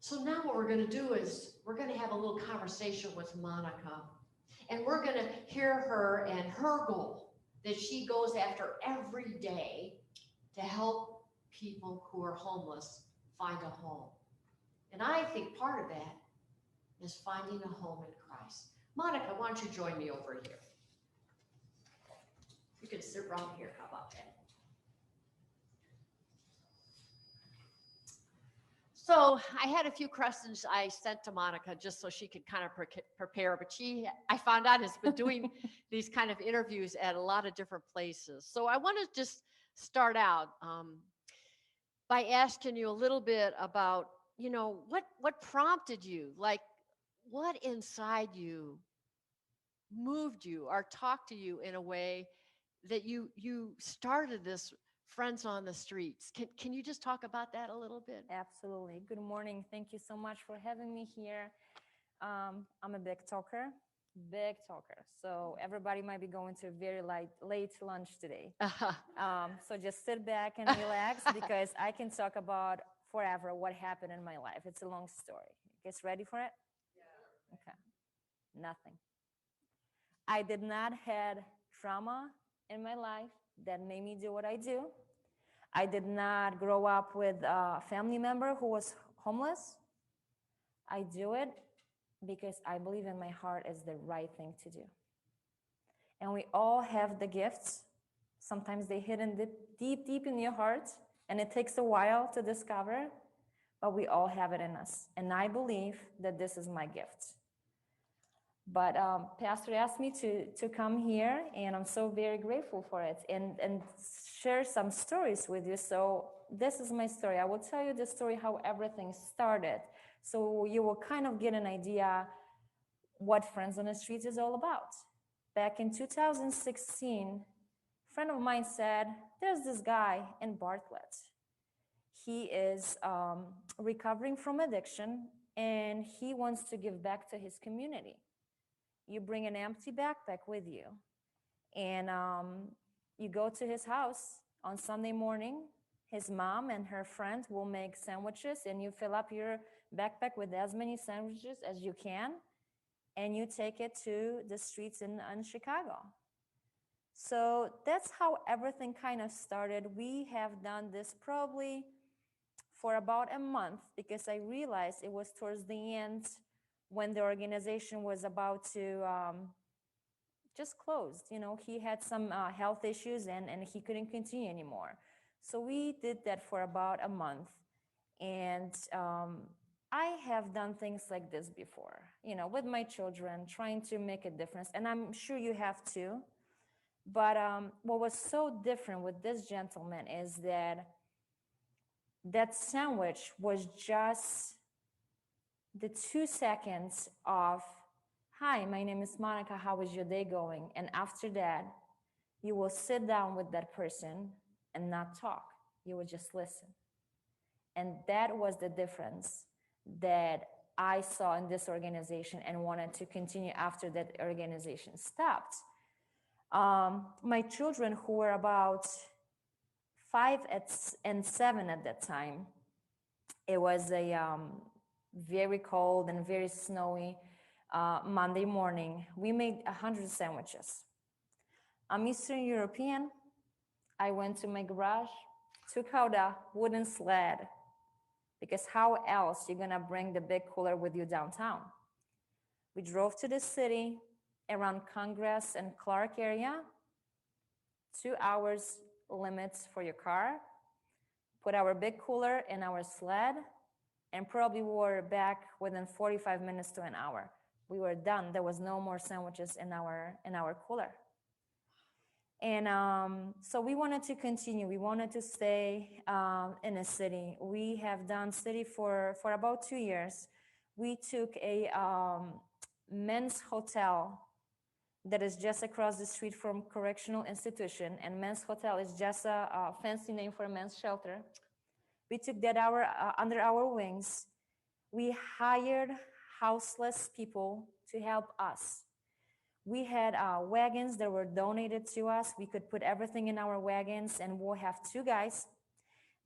So now what we're going to do is we're going to have a little conversation with Monika, and we're going to hear her and her goal that she goes after every day to help people who are homeless find a home. And I think part of that is finding a home in Christ. Monika, why don't you join me over here? You can sit around here. How about that? So I had a few questions I sent to Monika just so she could kind of prepare, but I found out, has been doing these kind of interviews at a lot of different places. So I want to just start out by asking you a little bit about, what prompted you, like what inside you moved you or talked to you in a way that you started this Friends on the Streets. Can you just talk about that a little bit? Absolutely. Good morning. Thank you so much for having me here. I'm a big talker. So everybody might be going to a very late lunch today. So just sit back and relax because I can talk about forever what happened in my life. It's a long story. You guys ready for it? Yeah. Okay. Nothing. I did not had trauma in my life that made me do what I do. I did not grow up with a family member who was homeless. I do it because I believe in my heart is the right thing to do. And we all have the gifts. Sometimes they hidden deep in your heart, and it takes a while to discover, but we all have it in us. And I believe that this is my gift. But Pastor asked me to come here, and I'm so very grateful for it and share some stories with you. So this is my story. I will tell you the story how everything started, so you will kind of get an idea what Friends on the Streets is all about. Back in 2016, a friend of mine said, there's this guy in Bartlett. He is recovering from addiction, and he wants to give back to his community. You bring an empty backpack with you, and you go to his house on Sunday morning. His mom and her friend will make sandwiches, and you fill up your backpack with as many sandwiches as you can, and you take it to the streets in Chicago. So that's how everything kind of started. We have done this probably for about a month because I realized it was towards the end when the organization was about to just close. He had some health issues and he couldn't continue anymore. So we did that for about a month. And I have done things like this before, with my children, trying to make a difference. And I'm sure you have too. But what was so different with this gentleman is that sandwich was just the 2 seconds of, hi, my name is Monika, how is your day going? And after that, you will sit down with that person and not talk. You will just listen. And that was the difference that I saw in this organization and wanted to continue after that organization stopped. My children, who were about 5 and 7 at that time, it was a very cold and very snowy Monday morning. We made 100 sandwiches. I'm Eastern European. I went to my garage, took out a wooden sled, because how else you're gonna bring the big cooler with you downtown? We drove to the city around Congress and Clark area, 2 hours limits for your car, put our big cooler in our sled, and probably we were back within 45 minutes to an hour. We were done. There was no more sandwiches in our cooler. And so we wanted to continue. We wanted to stay in a city. We have done city for about 2 years. We took a men's hotel that is just across the street from correctional institution, and men's hotel is just a fancy name for a men's shelter. We took that under our wings. We hired houseless people to help us. We had wagons that were donated to us. We could put everything in our wagons, and we'll have 2 guys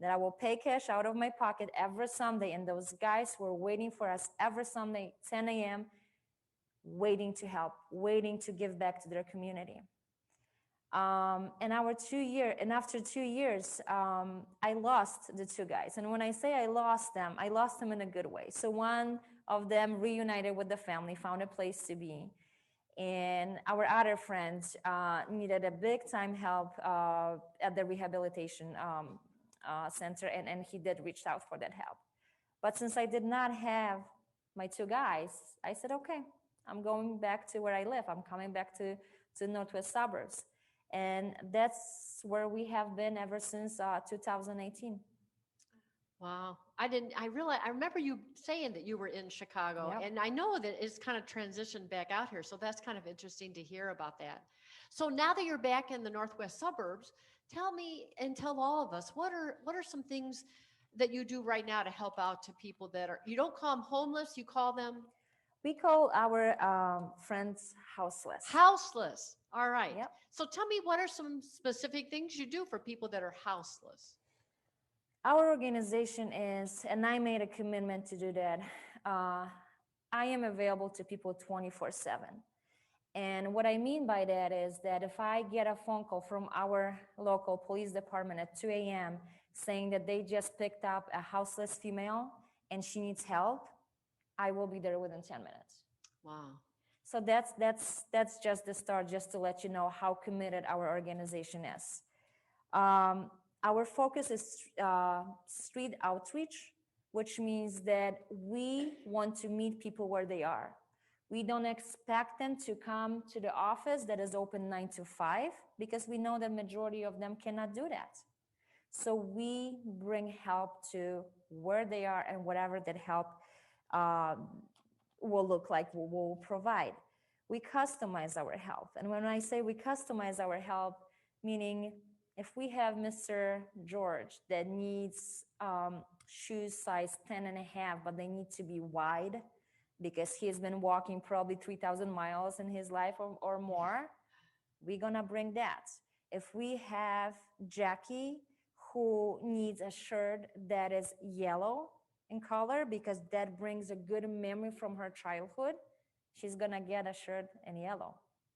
that I will pay cash out of my pocket every Sunday. And those guys were waiting for us every Sunday, 10 a.m., waiting to help, waiting to give back to their community. And after 2 years, I lost the two guys. And when I say I lost them in a good way. So one of them reunited with the family, found a place to be. And our other friends needed a big time help at the rehabilitation center, and he did reach out for that help. But since I did not have my two guys, I said, okay, I'm going back to where I live. I'm coming back to Northwest Suburbs. And that's where we have been ever since 2018. Wow. I remember you saying that you were in Chicago, Yep. and I know that it's kind of transitioned back out here. So that's kind of interesting to hear about that. So now that you're back in the Northwest suburbs, tell me and tell all of us, what are some things that you do right now to help out to people that you don't call them homeless, you call them We call our friends houseless. houseless. All right. Yep. So tell me, what are some specific things you do for people that are houseless? Our organization is, and I made a commitment to do that. I am available to people 24/7. And what I mean by that is that if I get a phone call from our local police department at 2 a.m. saying that they just picked up a houseless female and she needs help, I will be there within 10 minutes. Wow. So that's just the start, just to let you know how committed our organization is. Our focus is street outreach, which means that we want to meet people where they are. We don't expect them to come to the office that is open 9 to 5, because we know the majority of them cannot do that. So we bring help to where they are, and whatever that help will look like, we will provide. We customize our help. And when I say we customize our help, meaning if we have Mr. George that needs shoes size 10 and a half, but they need to be wide because he's been walking probably 3,000 miles in his life or more, we're gonna bring that. If we have Jackie who needs a shirt that is yellow in color because that brings a good memory from her childhood, she's gonna get a shirt in yellow.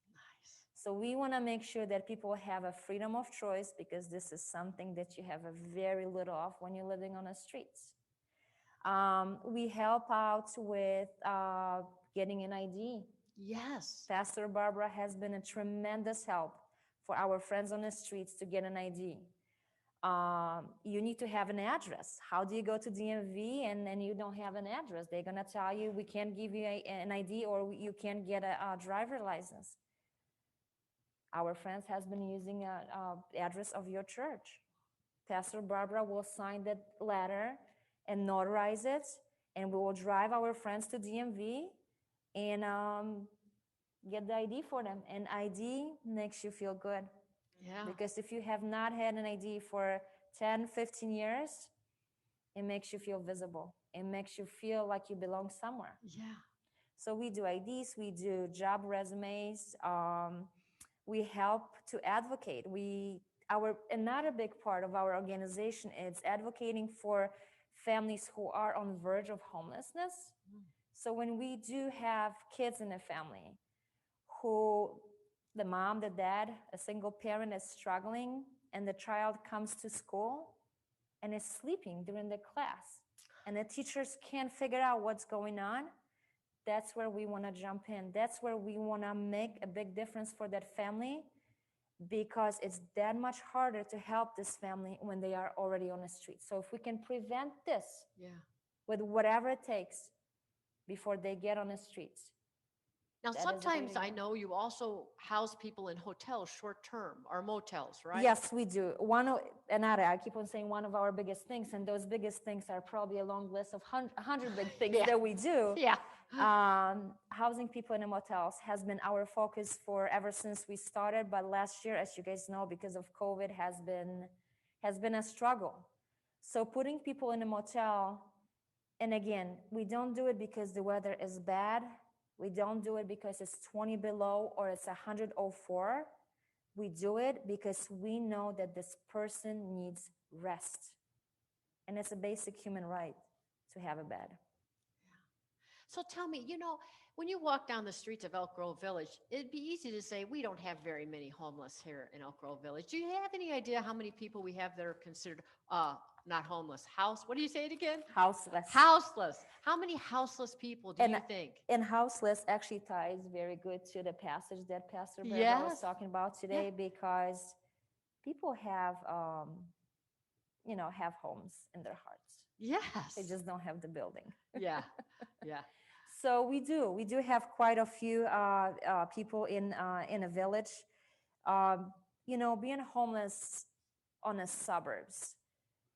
Nice. So we want to make sure that people have a freedom of choice, because this is something that you have a very little of when you're living on the streets. We help out with getting an ID. Yes. Pastor Barbara has been a tremendous help for our friends on the streets to get an ID. You need to have an address. How do you go to DMV and you don't have an address? They're going to tell you, we can't give you an ID, or you can't get a driver license. Our friends has been using an address of your church. Pastor Barbara will sign that letter and notarize it, and we will drive our friends to DMV and get the ID for them. And ID makes you feel good. Yeah. Because if you have not had an ID for 10, 15 years, it makes you feel visible. It makes you feel like you belong somewhere. Yeah. So we do IDs, we do job resumes, we help to advocate. Another big part of our organization is advocating for families who are on the verge of homelessness. So when we do have kids in a family who, the mom, the dad, a single parent is struggling, and the child comes to school and is sleeping during the class, and the teachers can't figure out what's going on, that's where we want to jump in. That's where we want to make a big difference for that family, because it's that much harder to help this family when they are already on the street. So if we can prevent this, with whatever it takes before they get on the streets. Now, sometimes I know you also house people in hotels, short term, or motels, right? Yes, we do. I keep on saying one of our biggest things, and those biggest things are probably a long list of 100 big things that we do. Yeah. Housing people in the motels has been our focus for ever since we started. But last year, as you guys know, because of COVID, has been a struggle. So putting people in a motel, and again, we don't do it because the weather is bad. We don't do it because it's 20 below or it's 104. We do it because we know that this person needs rest. And it's a basic human right to have a bed. So tell me, when you walk down the streets of Elk Grove Village, it'd be easy to say we don't have very many homeless here in Elk Grove Village. Do you have any idea how many people we have that are considered not homeless? What do you say it again? Houseless. Houseless. How many houseless people do you think? And houseless actually ties very good to the passage that Pastor Berger was Yes. talking about today, because people have have homes in their hearts. Yes. They just don't have the building. Yeah. Yeah. So we do have quite a few people in a village. Being homeless on the suburbs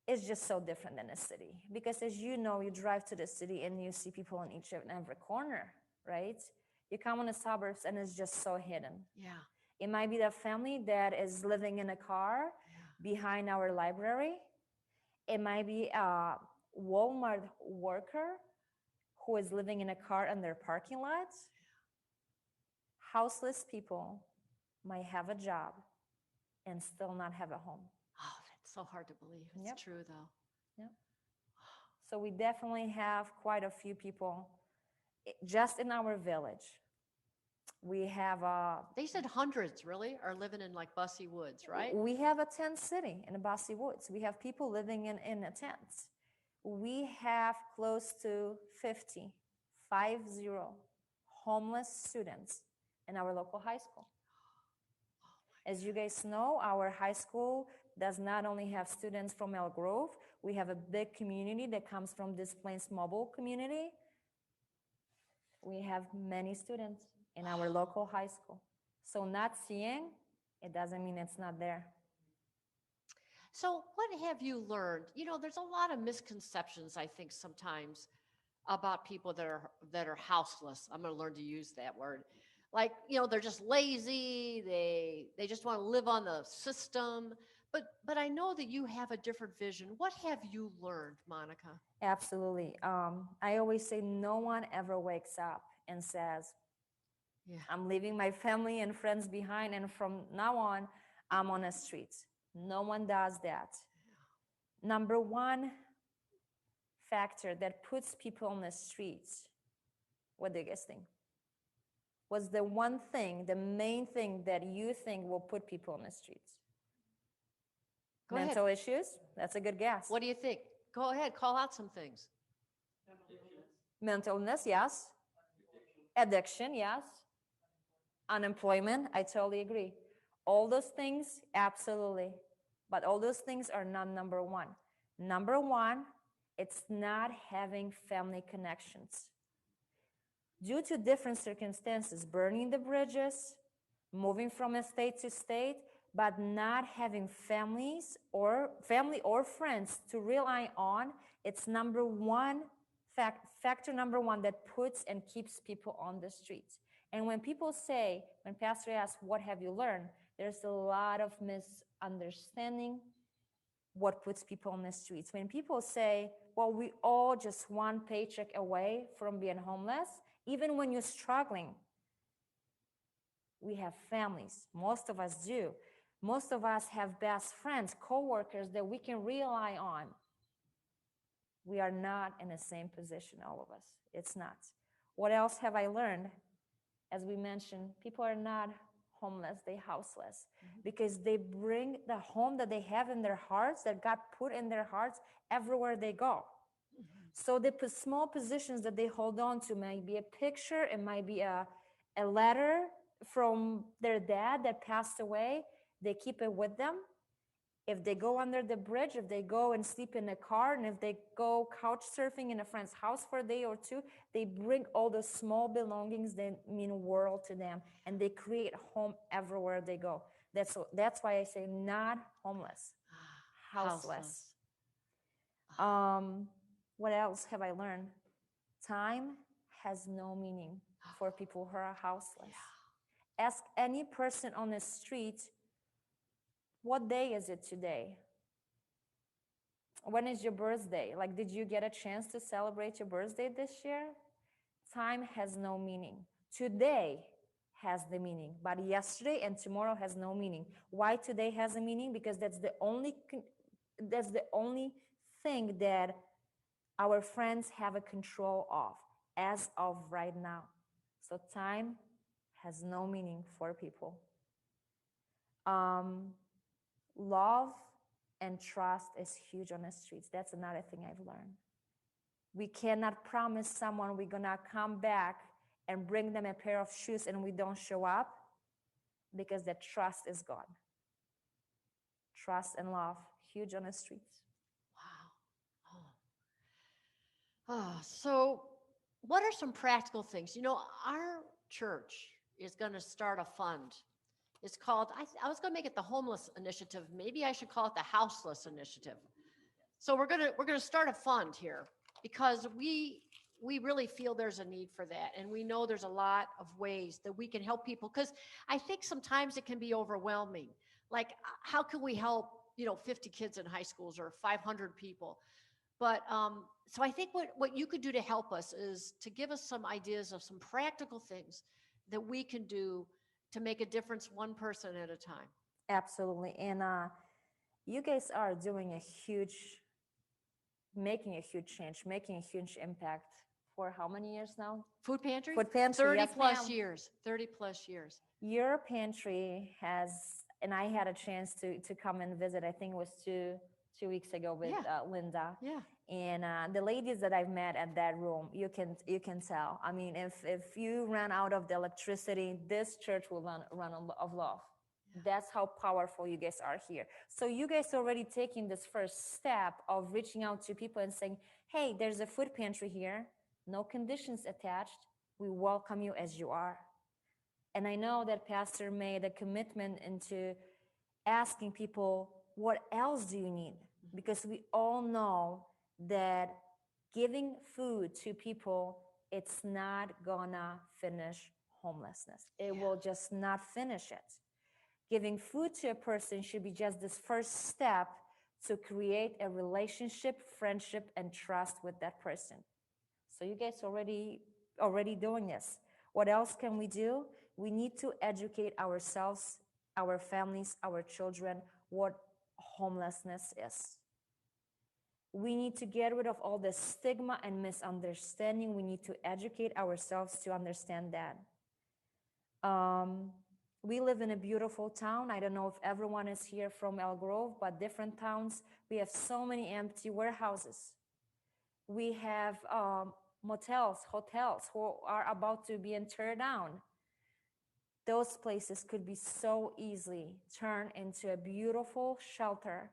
is just so different than a city, because as you know, you drive to the city and you see people in each and every corner, right? You come on the suburbs and it's just so hidden. Yeah. It might be the family that is living in a car behind our library. It might be a Walmart worker who is living in a car in their parking lot. Houseless people might have a job and still not have a home. Oh, that's so hard to believe. It's true, though. Yep. So we definitely have quite a few people just in our village. We have They said hundreds, really, are living in like Bussy Woods, right? We have a tent city in Bussy Woods. We have people living in a tent. We have close to 50 homeless students in our local high school. As you guys know, our high school does not only have students from Elk Grove, we have a big community that comes from this Plains Mobile community. We have many students in our local high school. So not seeing, it doesn't mean it's not there. So what have you learned? There's a lot of misconceptions, I think, sometimes about people that are houseless. I'm going to learn to use that word. Like, they're just lazy. They just want to live on the system. But I know that you have a different vision. What have you learned, Monika? Absolutely. I always say no one ever wakes up and says, I'm leaving my family and friends behind, and from now on, I'm on the streets. No one does that. Number one factor that puts people on the streets, what do you guys think? What's the one thing, the main thing that you think will put people on the streets? Mental issues? That's a good guess. What do you think? Go ahead, call out some things. Mental illness, yes. Addiction, yes. Unemployment, I totally agree. All those things, absolutely. But all those things are not number one. Number one, it's not having family connections. Due to different circumstances, burning the bridges, moving from state to state, but not having family or friends to rely on, it's number one factor number one that puts and keeps people on the streets. And when people say, when Pastor asks, what have you learned? There's a lot of misunderstanding what puts people on the streets. When people say, well, we all just one paycheck away from being homeless, even when you're struggling, we have families. Most of us do. Most of us have best friends, co-workers that we can rely on. We are not in the same position, all of us. It's not. What else have I learned? As we mentioned, people are not homeless, they're houseless, because they bring the home that they have in their hearts, that God put in their hearts everywhere they go. So they put small positions that they hold on to. It might be a picture, it might be a letter from their dad that passed away. They keep it with them. If they go under the bridge, if they go and sleep in a car, and if they go couch surfing in a friend's house for a day or two, they bring all the small belongings that mean world to them, and they create home everywhere they go. That's why I say not homeless, houseless. What else have I learned? Time has no meaning for people who are houseless. Yeah. Ask any person on the street, what day is it today? When is your birthday? Like, did you get a chance to celebrate your birthday this year? Time has no meaning. Today has the meaning, but yesterday and tomorrow has no meaning. Why today has a meaning? Because that's the only thing that our friends have a control of as of right now. So time has no meaning for people. Um, Love and trust is huge on the streets. That's another thing I've learned. We cannot promise someone we're gonna come back and bring them a pair of shoes and we don't show up because the trust is gone. Trust and love, huge on the streets. Wow. So what are some practical things? Our church is going to start a fund. It's called, I was going to make it the homeless initiative. Maybe I should call it the houseless initiative. So we're going to start a fund here because we really feel there's a need for that. And we know there's a lot of ways that we can help people, because I think sometimes it can be overwhelming. Like, how can we help, 50 kids in high schools or 500 people? But so I think what you could do to help us is to give us some ideas of some practical things that we can do to make a difference one person at a time. Absolutely. And you guys are doing making a huge change, making a huge impact for how many years now? Food pantry? Food pantry, 30 yes, plus ma'am. years. 30 plus years. Your pantry has, and I had a chance to come and visit. I think it was two weeks ago with Linda. Yeah. And the ladies that I've met at that room, you can tell. I mean, if you ran out of the electricity, this church will run of love. That's how powerful you guys are here. So you guys already taking this first step of reaching out to people and saying, hey, there's a food pantry here, no conditions attached. We welcome you as you are. And I know that Pastor made a commitment into asking people, what else do you need? Because we all know that giving food to people, it's not gonna finish homelessness. It will just not finish it. Giving food to a person should be just this first step to create a relationship, friendship, and trust with that person. So you guys already doing this. What else can we do? We need to educate ourselves, our families, our children, what homelessness is. We need to get rid of all the stigma and misunderstanding. We need to educate ourselves to understand that. We live in a beautiful town. I don't know if everyone is here from El Grove, but different towns, we have so many empty warehouses. We have motels, hotels who are about to be teared down. Those places could be so easily turned into a beautiful shelter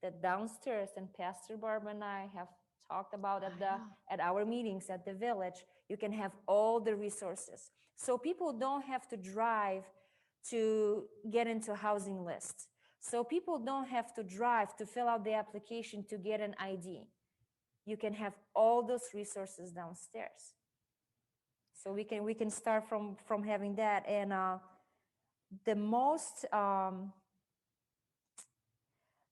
that downstairs, and Pastor Barb and I have talked about at our meetings at the village, you can have all the resources. So people don't have to drive to get into a housing list. So people don't have to drive to fill out the application to get an ID. You can have all those resources downstairs. So we can start from having that. And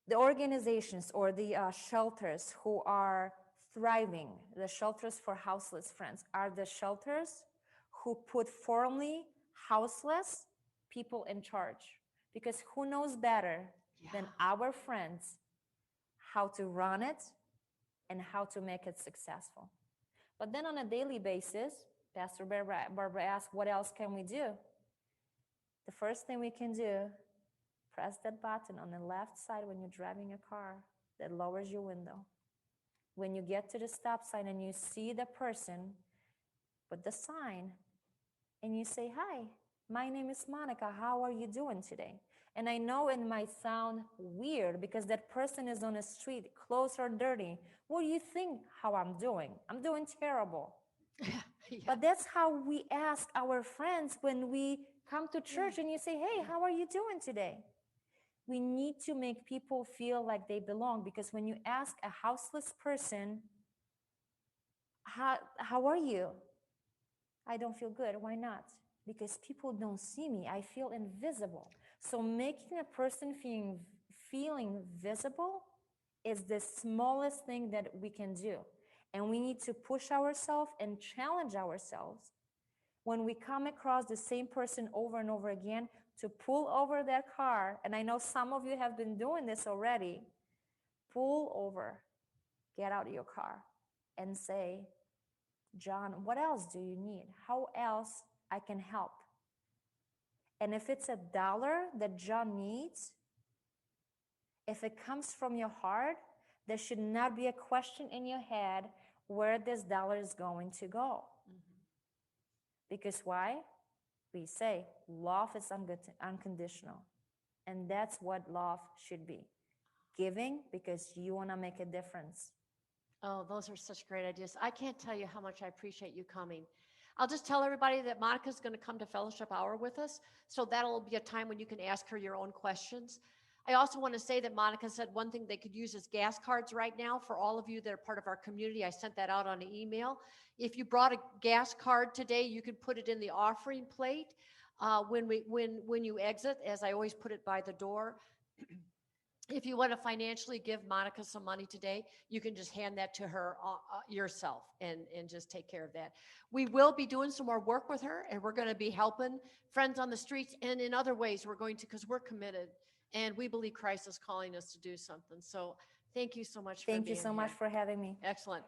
the organizations or the shelters who are thriving, the shelters for houseless friends, are the shelters who put formerly houseless people in charge. Because who knows better than our friends how to run it and how to make it successful. But then on a daily basis, Pastor Barbara asked, what else can we do? The first thing we can do, press that button on the left side when you're driving a car that lowers your window. When you get to the stop sign and you see the person with the sign and you say, hi, my name is Monika. How are you doing today? And I know it might sound weird because that person is on the street, clothes are dirty. What do you think how I'm doing? I'm doing terrible. But that's how we ask our friends when we come to church and you say, hey, how are you doing today? We need to make people feel like they belong, because when you ask a houseless person, how are you? I don't feel good. Why not? Because people don't see me. I feel invisible. So making a person feeling visible is the smallest thing that we can do. And we need to push ourselves and challenge ourselves when we come across the same person over and over again to pull over their car. And I know some of you have been doing this already. Pull over get out of your car and say, John, what else do you need? How else I can help? And if it's $1 that John needs, if it comes from your heart, there should not be a question in your head where this dollar is going to go. Mm-hmm. Because why? We say love is unconditional. And that's what love should be. Giving because you want to make a difference. Oh, those are such great ideas. I can't tell you how much I appreciate you coming. I'll just tell everybody that Monika's going to come to Fellowship Hour with us. So that'll be a time when you can ask her your own questions. I also want to say that Monika said one thing they could use is gas cards right now for all of you that are part of our community. I sent that out on an email. If you brought a gas card today, you can put it in the offering plate when you exit, as I always put it by the door. If you want to financially give Monika some money today, you can just hand that to her yourself and just take care of that. We will be doing some more work with her, and we're going to be helping friends on the streets, and in other ways we're going to, because we're committed and we believe Christ is calling us to do something. So thank you so much for being here. Thank you so much for having me. Excellent.